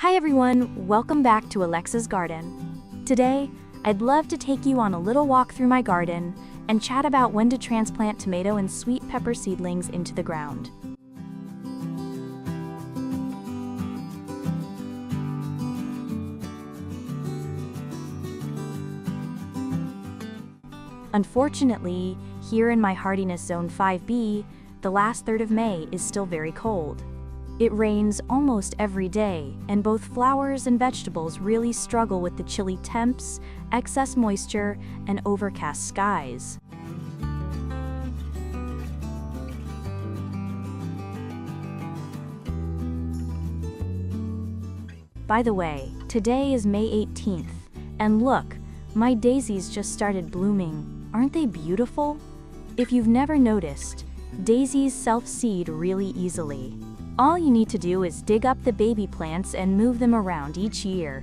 Hi everyone, welcome back to Alexa's Garden. Today, I'd love to take you on a little walk through my garden and chat about when to transplant tomato and sweet pepper seedlings into the ground. Unfortunately, here in my hardiness zone 5B, the last third of May is still very cold. It rains almost every day, and both flowers and vegetables really struggle with the chilly temps, excess moisture, and overcast skies. By the way, today is May 18th, and look, my daisies just started blooming. Aren't they beautiful? If you've never noticed, daisies self-seed really easily. All you need to do is dig up the baby plants and move them around each year.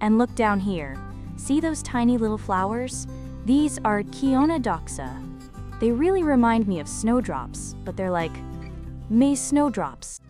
And look down here. See those tiny little flowers? These are Doxa. They really remind me of snowdrops, but they're like May snowdrops.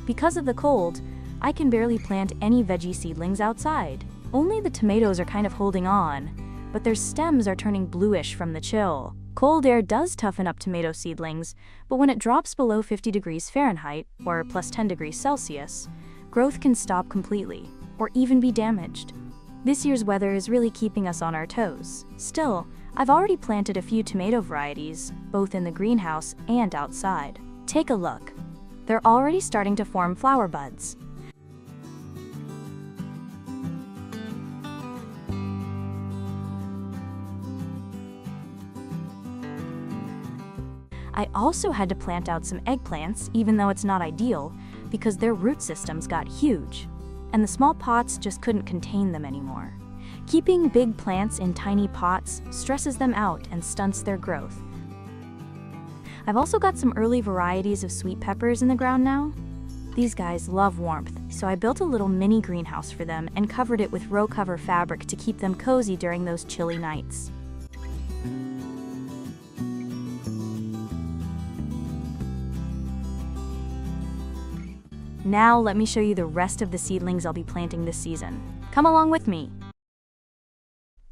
Because of the cold, I can barely plant any veggie seedlings outside. Only the tomatoes are kind of holding on, but their stems are turning bluish from the chill. Cold air does toughen up tomato seedlings, but when it drops below 50 degrees Fahrenheit, or plus 10 degrees Celsius, growth can stop completely, or even be damaged. This year's weather is really keeping us on our toes. Still, I've already planted a few tomato varieties, both in the greenhouse and outside. Take a look. They're already starting to form flower buds. I also had to plant out some eggplants, even though it's not ideal, because their root systems got huge, and the small pots just couldn't contain them anymore. Keeping big plants in tiny pots stresses them out and stunts their growth. I've also got some early varieties of sweet peppers in the ground now. These guys love warmth, so I built a little mini greenhouse for them and covered it with row cover fabric to keep them cozy during those chilly nights. Now let me show you the rest of the seedlings I'll be planting this season. Come along with me.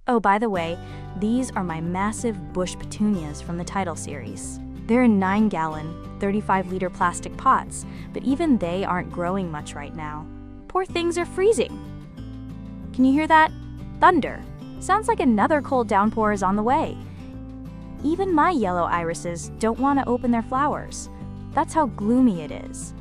Oh, by the way, these are my massive bush petunias from the title series. They're in 9-gallon, 35-liter plastic pots, but even they aren't growing much right now. Poor things are freezing. Can you hear that? Thunder. Sounds like another cold downpour is on the way. Even my yellow irises don't want to open their flowers. That's how gloomy it is.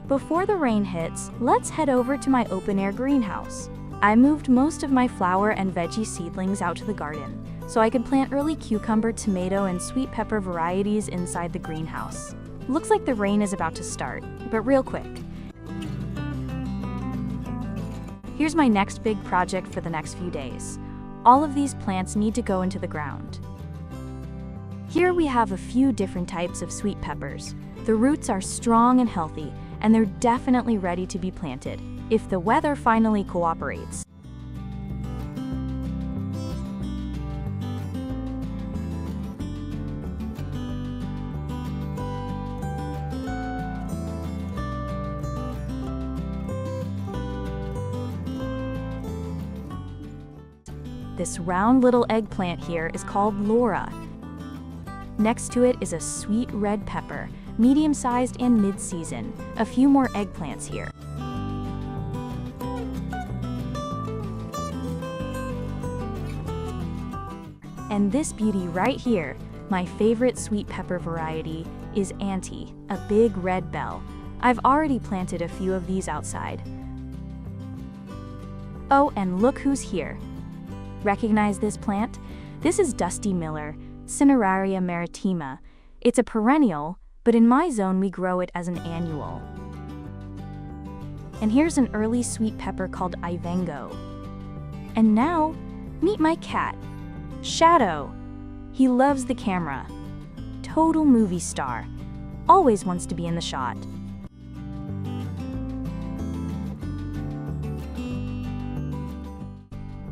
Before the rain hits, let's head over to my open-air greenhouse. I moved most of my flower and veggie seedlings out to the garden, so I could plant early cucumber, tomato, and sweet pepper varieties inside the greenhouse. Looks like the rain is about to start, but real quick. Here's my next big project for the next few days. All of these plants need to go into the ground. Here we have a few different types of sweet peppers. The roots are strong and healthy, and they're definitely ready to be planted, if the weather finally cooperates. This round little eggplant here is called Laura. Next to it is a sweet red pepper, medium-sized and mid-season. A few more eggplants here. And this beauty right here, my favorite sweet pepper variety, is Auntie, a big red bell. I've already planted a few of these outside. Oh, and look who's here. Recognize this plant? This is Dusty Miller, Cineraria maritima. It's a perennial, but in my zone we grow it as an annual. And here's an early sweet pepper called Ivango. And now, meet my cat, Shadow. He loves the camera. Total movie star. Always wants to be in the shot.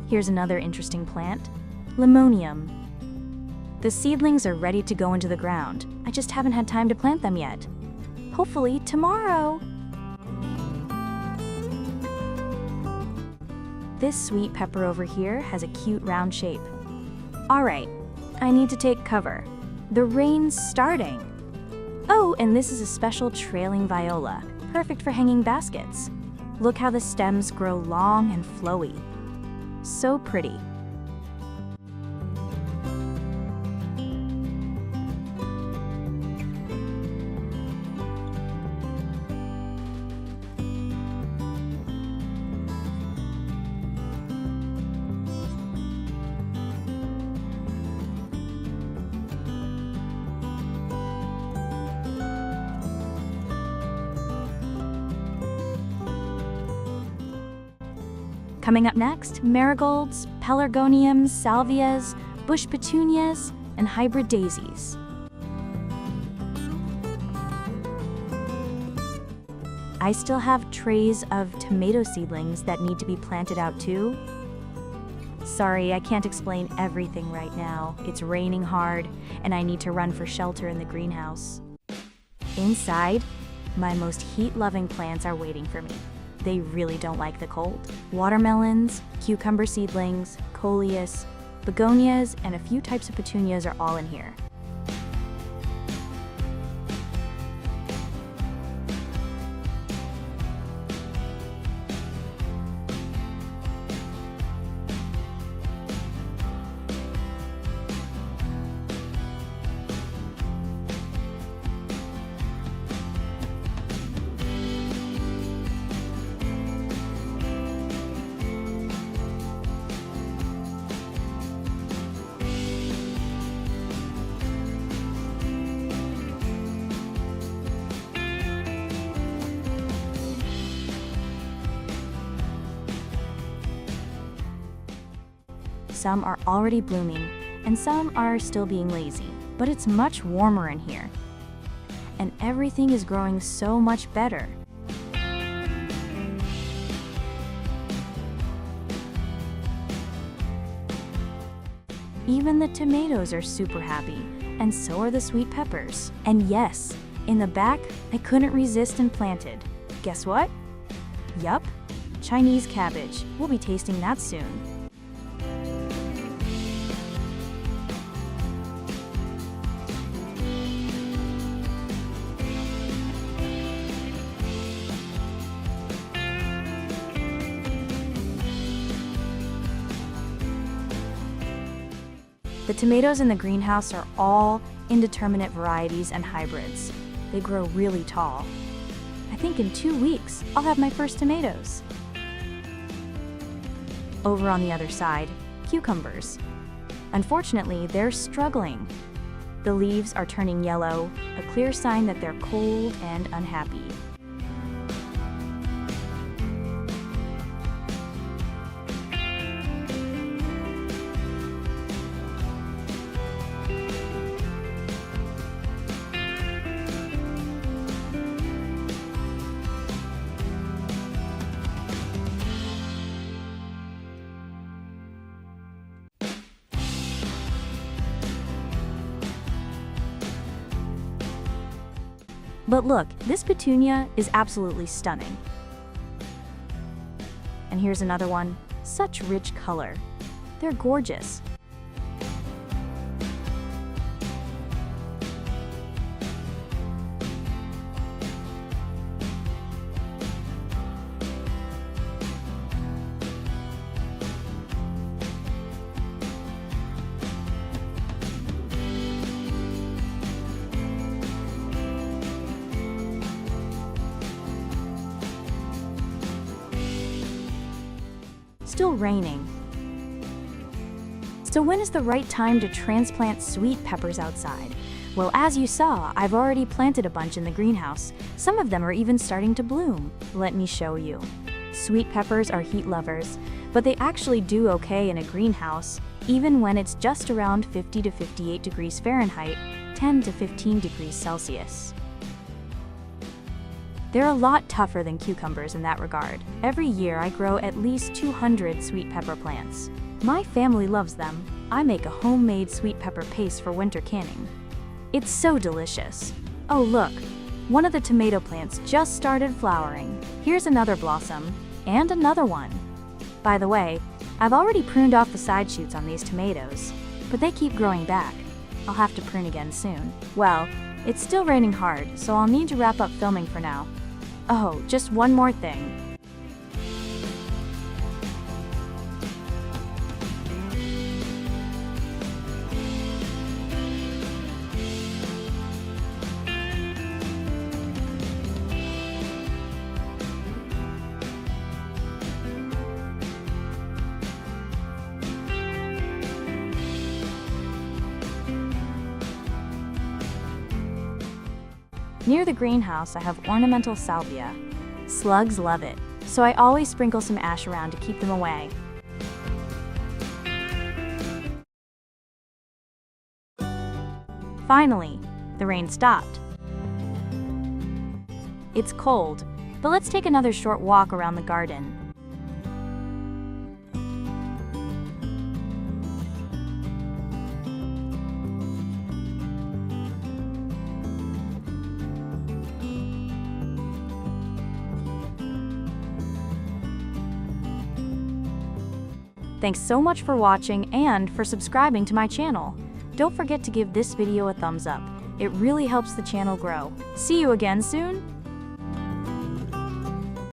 Here's another interesting plant, Limonium. The seedlings are ready to go into the ground. I just haven't had time to plant them yet. Hopefully tomorrow. This sweet pepper over here has a cute round shape. All right, I need to take cover. The rain's starting. Oh, and this is a special trailing viola, perfect for hanging baskets. Look how the stems grow long and flowy. So pretty. Coming up next, marigolds, pelargoniums, salvias, bush petunias, and hybrid daisies. I still have trays of tomato seedlings that need to be planted out too. Sorry, I can't explain everything right now. It's raining hard, and I need to run for shelter in the greenhouse. Inside, my most heat-loving plants are waiting for me. They really don't like the cold. Watermelons, cucumber seedlings, coleus, begonias, and a few types of petunias are all in here. Some are already blooming, and some are still being lazy, but it's much warmer in here. And everything is growing so much better. Even the tomatoes are super happy, and so are the sweet peppers. And yes, in the back, I couldn't resist and planted. Guess what? Yup, Chinese cabbage. We'll be tasting that soon. The tomatoes in the greenhouse are all indeterminate varieties and hybrids. They grow really tall. I think in 2 weeks, I'll have my first tomatoes. Over on the other side, cucumbers. Unfortunately, they're struggling. The leaves are turning yellow, a clear sign that they're cold and unhappy. But look, this petunia is absolutely stunning. And here's another one. Such rich color. They're gorgeous. still raining. So when is the right time to transplant sweet peppers outside? Well, as you saw, I've already planted a bunch in the greenhouse. Some of them are even starting to bloom. Let me show you. Sweet peppers are heat lovers, but they actually do okay in a greenhouse, even when it's just around 50 to 58 degrees Fahrenheit, 10 to 15 degrees Celsius. They're a lot tougher than cucumbers in that regard. Every year I grow at least 200 sweet pepper plants. My family loves them. I make a homemade sweet pepper paste for winter canning. It's so delicious. Oh look, one of the tomato plants just started flowering. Here's another blossom, and another one. By the way, I've already pruned off the side shoots on these tomatoes, but they keep growing back. I'll have to prune again soon. Well, it's still raining hard, so I'll need to wrap up filming for now. Oh, just one more thing. Near the greenhouse, I have ornamental salvia. Slugs love it, so I always sprinkle some ash around to keep them away. Finally, the rain stopped. It's cold, but let's take another short walk around the garden. Thanks so much for watching and for subscribing to my channel. Don't forget to give this video a thumbs up. It really helps the channel grow. See you again soon!